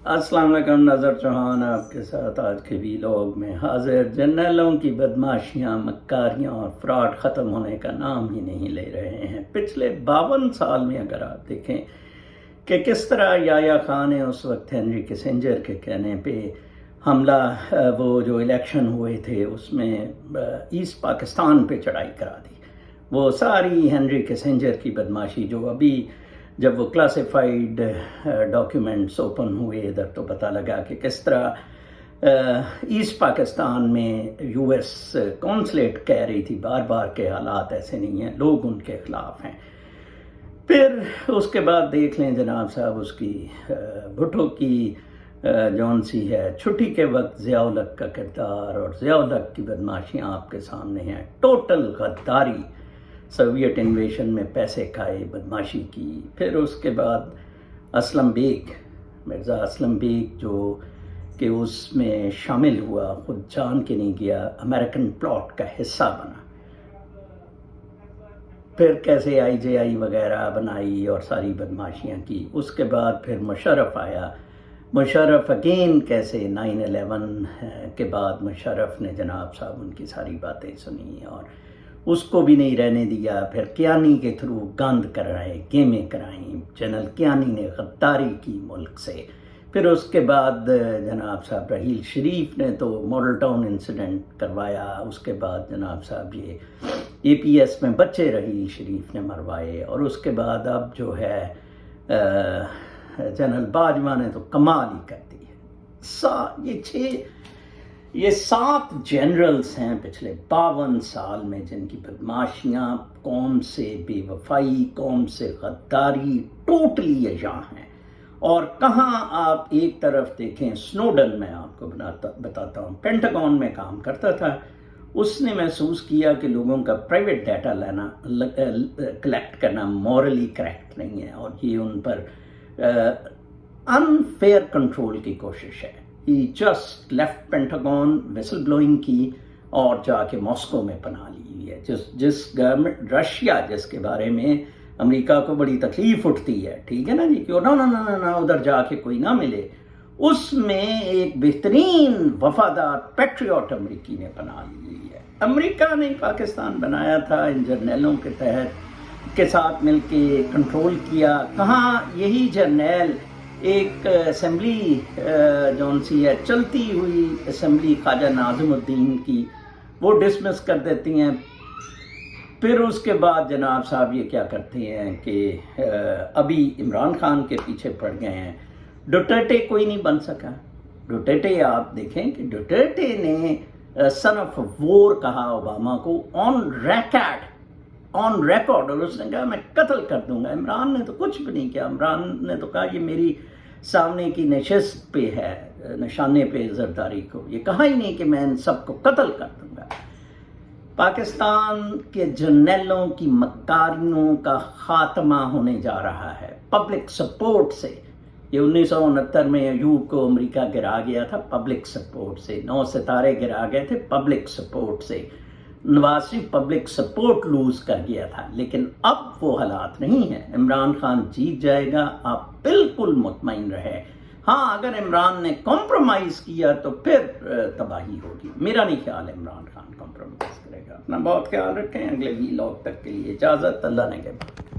السلام علیکم، نظر چوہان آپ کے ساتھ آج کے ویلاگ میں حاضر۔ جرنیلوں کی بدماشیاں، مکاریاں اور فراڈ ختم ہونے کا نام ہی نہیں لے رہے ہیں۔ پچھلے 52 سال میں اگر آپ دیکھیں کہ کس طرح یحییٰ خان نے اس وقت ہنری کسنجر کے کہنے پہ حملہ، وہ جو الیکشن ہوئے تھے اس میں ایسٹ پاکستان پہ چڑھائی کرا دی، وہ ساری ہنری کسنجر کی بدماشی جو ابھی جب وہ کلاسیفائیڈ ڈاکیومنٹس اوپن ہوئے ادھر تو پتہ لگا کہ کس طرح ایسٹ پاکستان میں یو ایس کونسلیٹ کہہ رہی تھی بار بار کہ حالات ایسے نہیں ہیں، لوگ ان کے خلاف ہیں۔ پھر اس کے بعد دیکھ لیں جناب صاحب اس کی بھٹو کی جون سی ہے چھٹی کے وقت ضیاء الحق کا کردار اور ضیاء الحق کی بدماشیاں آپ کے سامنے ہیں۔ ٹوٹل غداری، سوویت انویژن میں پیسے کھائے، بدماشی کی۔ پھر اس کے بعد اسلم بیگ، مرزا اسلم بیگ جو کہ اس میں شامل ہوا، خود جان کے نہیں گیا، امریکن پلاٹ کا حصہ بنا۔ پھر کیسے آئی جے آئی وغیرہ بنائی اور ساری بدماشیاں کی۔ اس کے بعد پھر مشرف آیا، مشرف اگین کیسے 9/11 کے بعد مشرف نے جناب صاحب ان کی ساری باتیں سنی اور اس کو بھی نہیں رہنے دیا۔ پھر کیانی کے تھرو گند کرائے، گیمیں کرائیں، جنرل کیانی نے غداری کی ملک سے۔ پھر اس کے بعد جناب صاحب رحیل شریف نے تو ماڈل ٹاؤن انسیڈنٹ کروایا۔ اس کے بعد جناب صاحب یہ اے پی ایس میں بچے رحیل شریف نے مروائے، اور اس کے بعد اب جو ہے جنرل باجوہ نے تو کمال ہی کر دی ہے۔ یہ 7 جنرلز ہیں پچھلے 52 سال میں جن کی بدماشیاں، قوم سے بے وفائی، قوم سے غداری ٹوٹلی یہاں ہیں۔ اور کہاں آپ ایک طرف دیکھیں، سنوڈن میں آپ کو بتاتا ہوں، پینٹاگون میں کام کرتا تھا، اس نے محسوس کیا کہ لوگوں کا پرائیویٹ ڈیٹا لینا، کلیکٹ کرنا مورلی کریکٹ نہیں ہے، اور یہ ان پر انفیئر کنٹرول کی کوشش ہے۔ He just left Pentagon vessel blowing کی اور جا کے ماسکو میں پناہ لی ہوئی ہے۔ جس گورنمنٹ رشیا، جس کے بارے میں امریکہ کو بڑی تکلیف اٹھتی ہے، ٹھیک ہے نا جی، کہ نہ ادھر جا کے کوئی نہ ملے، اس میں ایک بہترین وفادار پیٹریوٹ امریکی نے پناہ لی ہوئی ہے۔ امریکہ نے پاکستان بنایا تھا ان جرنیلوں کے تحت کے ساتھ مل کے کنٹرول کیا۔ کہاں یہی جرنیل ایک اسمبلی جون سی ہے، چلتی ہوئی اسمبلی خواجہ ناظم الدین کی، وہ ڈسمس کر دیتی ہیں۔ پھر اس کے بعد جناب صاحب یہ کیا کرتے ہیں کہ ابھی عمران خان کے پیچھے پڑ گئے ہیں۔ ڈوٹرٹے کوئی نہیں بن سکا۔ ڈوٹرٹے آپ دیکھیں کہ ڈوٹرٹے نے سن آف وار کہا اوباما کو آن ریکارڈ، اور اس نے کہا میں قتل کر دوں گا۔ عمران نے تو کچھ بھی نہیں کیا، عمران نے تو کہا یہ میری سامنے کی نشست پہ ہے، نشانے پہ زرداری کو، یہ کہا ہی نہیں کہ میں ان سب کو قتل کر دوں گا۔ پاکستان کے جرنیلوں کی مکاریوں کا خاتمہ ہونے جا رہا ہے پبلک سپورٹ سے۔ یہ 1969 میں ایوب کو امریکہ گرا گیا تھا پبلک سپورٹ سے، 9 ستارے گرا گئے تھے پبلک سپورٹ سے، Nawaz Sharif public support loose کر گیا تھا، لیکن اب وہ حالات نہیں ہیں۔ عمران خان جیت جائے گا، آپ بالکل مطمئن رہے۔ ہاں اگر عمران نے کمپرومائز کیا تو پھر تباہی ہوگی۔ میرا نہیں خیال عمران خان کمپرومائز کرے گا۔ اپنا بہت خیال رکھیں۔ اگلے ویلاگ تک کے لیے اجازت، اللہ نے کے بعد۔